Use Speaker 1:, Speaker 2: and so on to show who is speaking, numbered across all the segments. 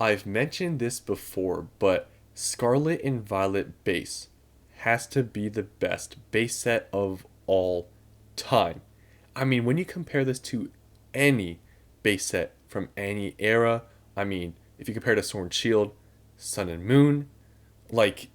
Speaker 1: I've mentioned this before, but Scarlet and Violet base has to be the best base set of all time. I mean, when you compare this to any base set from any era, I mean, if you compare to Sword and Shield, Sun and Moon, like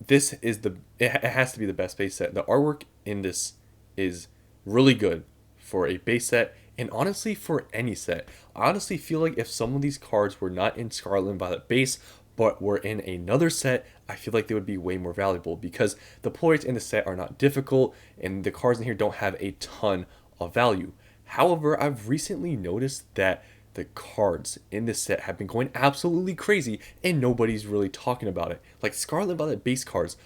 Speaker 1: this is it has to be the best base set. The artwork in this is really good for a base set and honestly for any set. I honestly feel like if some of these cards were not in Scarlet and Violet base but were in another set, I feel like they would be way more valuable because the ploys in the set are not difficult and the cards in here don't have a ton of value. However, I've recently noticed that the cards in this set have been going absolutely crazy and nobody's really talking about it. Like Scarlet Violet base cards,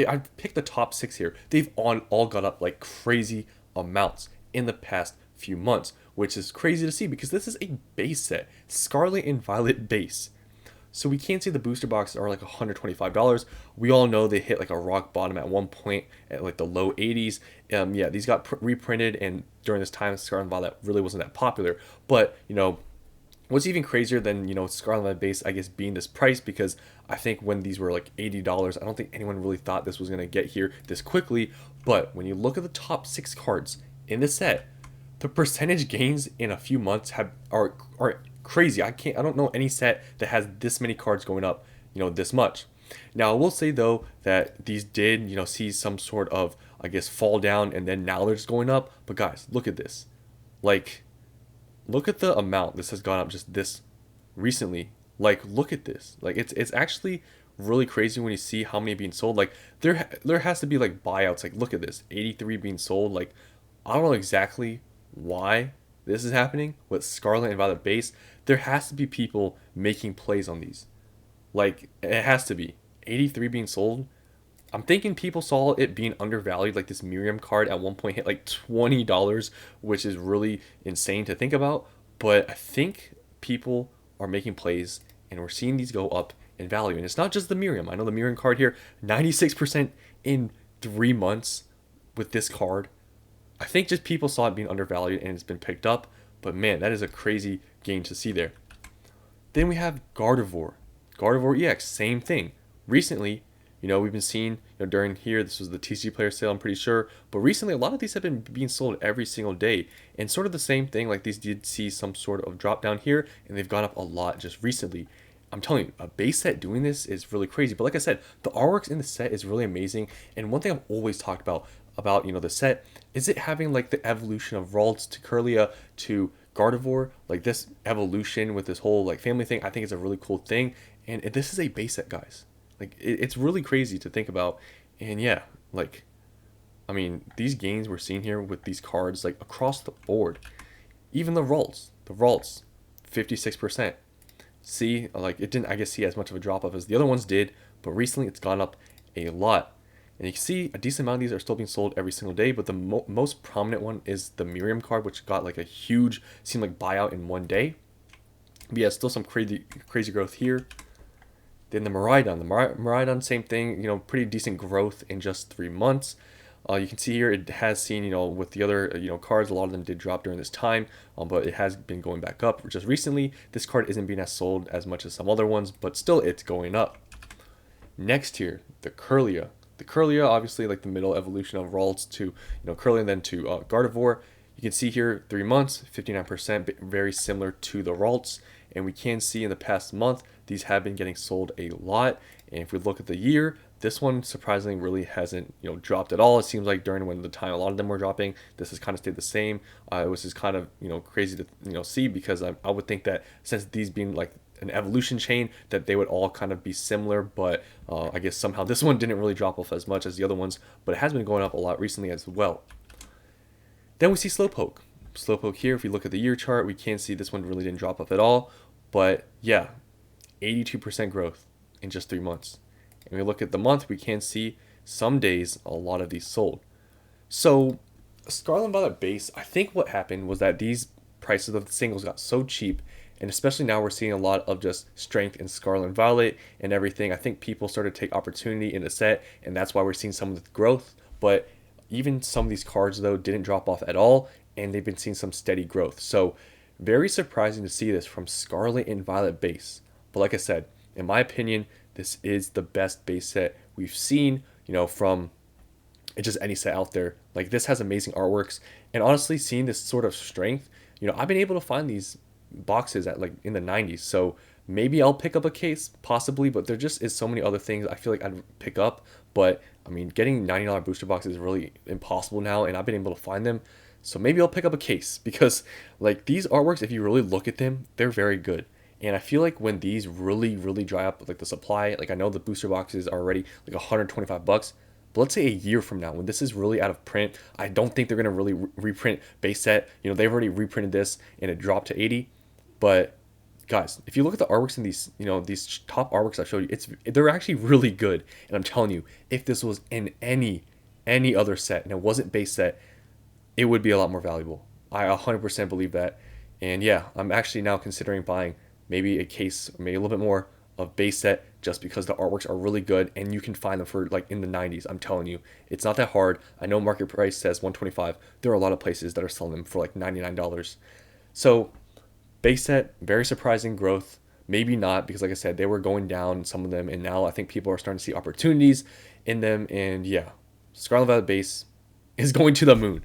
Speaker 1: I picked the top 6 here. They've all got up like crazy amounts in the past few months, which is crazy to see because this is a base set, Scarlet and Violet base. So we can't say the booster boxes are like $125. We all know they hit like a rock bottom at one point at like the low 80s. Yeah, these got reprinted, and during this time, Scarlet and Violet really wasn't that popular. But what's even crazier than Scarlet and Violet base, I guess, being this price, because I think when these were like $80, I don't think anyone really thought this was gonna get here this quickly. But when you look at the top 6 cards in the set, the percentage gains in a few months are crazy. I don't know any set that has this many cards going up, this much. Now I will say though that these did, see some sort of, I guess, fall down, and then now they're just going up. But guys, look at this. Like, look at the amount this has gone up just this recently. Like, look at this. Like, it's actually really crazy when you see how many being sold. Like, there has to be like buyouts. Like, look at this, 83 being sold. Like, I don't know exactly why this is happening with Scarlet and Violet base. There has to be people making plays on these. Like, it has to be 83 being sold. I'm thinking people saw it being undervalued. Like, this Miriam card at one point hit like $20, which is really insane to think about. But I think people are making plays, and we're seeing these go up in value. And it's not just the Miriam. I know the Miriam card here, 96% in 3 months with this card. I think just people saw it being undervalued and it's been picked up. But man, that is a crazy gain to see there. Then we have Gardevoir. Gardevoir EX, same thing. Recently, we've been seeing, during here, this was the TCG player sale, I'm pretty sure. But recently, a lot of these have been being sold every single day. And sort of the same thing, like these did see some sort of drop down here, and they've gone up a lot just recently. I'm telling you, a base set doing this is really crazy. But like I said, the artworks in the set is really amazing. And one thing I've always talked about the set is it having like the evolution of Ralts to Curlia to Gardevoir. Like, this evolution with this whole like family thing, I think is a really cool thing. And this is a base set, guys. Like, it's really crazy to think about. And yeah, like, I mean, these gains we're seeing here with these cards, like across the board. Even the Ralts, 56%. See, like, it didn't, I guess, see as much of a drop off as the other ones did, but recently it's gone up a lot. And you can see a decent amount of these are still being sold every single day, but the most prominent one is the Miriam card, which got like a huge, seemed like buyout in one day. But yeah, still some crazy growth here. Then the Miraidon, same thing, pretty decent growth in just 3 months. You can see here it has seen, with the other, cards, a lot of them did drop during this time, but it has been going back up. Just recently, this card isn't being as sold as much as some other ones, but still it's going up. Next here, the Curlia. The Curlia, obviously, like the middle evolution of Ralts to, Curlia, and then to Gardevoir. You can see here, 3 months, 59%, very similar to the Ralts. And we can see in the past month, these have been getting sold a lot. And if we look at the year, this one surprisingly really hasn't, dropped at all. It seems like during when the time a lot of them were dropping, this has kind of stayed the same. It was just kind of, crazy to, see, because I would think that since these being like an evolution chain, that they would all kind of be similar, but I guess somehow this one didn't really drop off as much as the other ones, but it has been going up a lot recently as well. Then we see Slowpoke. Slowpoke here, if we look at the year chart, we can see this one really didn't drop off at all, but yeah, 82% growth in just 3 months. And we look at the month, we can see some days a lot of these sold. So Scarlet and Violet base, I think what happened was that these prices of the singles got so cheap, and especially now we're seeing a lot of just strength in Scarlet and Violet and everything. I think people started to take opportunity in the set, and that's why we're seeing some of the growth. But even some of these cards, though, didn't drop off at all, and they've been seeing some steady growth. So very surprising to see this from Scarlet and Violet base. But like I said, in my opinion, this is the best base set we've seen, from it's just any set out there. Like this has amazing artworks, and honestly, seeing this sort of strength, I've been able to find these boxes at like in the 90s. So maybe I'll pick up a case, possibly, but there just is so many other things I feel like I'd pick up. But I mean, getting $90 booster boxes is really impossible now, and I've been able to find them. So maybe I'll pick up a case because like these artworks, if you really look at them, they're very good. And I feel like when these really, really dry up, like the supply, like I know the booster boxes are already like 125 bucks. But let's say a year from now, when this is really out of print, I don't think they're gonna really reprint base set. They've already reprinted this and it dropped to 80. But guys, if you look at the artworks in these, these top artworks I showed you, they're actually really good. And I'm telling you, if this was in any other set and it wasn't base set, it would be a lot more valuable. I 100% believe that. And yeah, I'm actually now considering buying maybe a case, maybe a little bit more of base set just because the artworks are really good and you can find them for like in the 90s. I'm telling you, it's not that hard. I know market price says 125. There are a lot of places that are selling them for like $99. So base set, very surprising growth. Maybe not, because like I said, they were going down, some of them, and now I think people are starting to see opportunities in them. And yeah, Scarlet Violet base is going to the moon.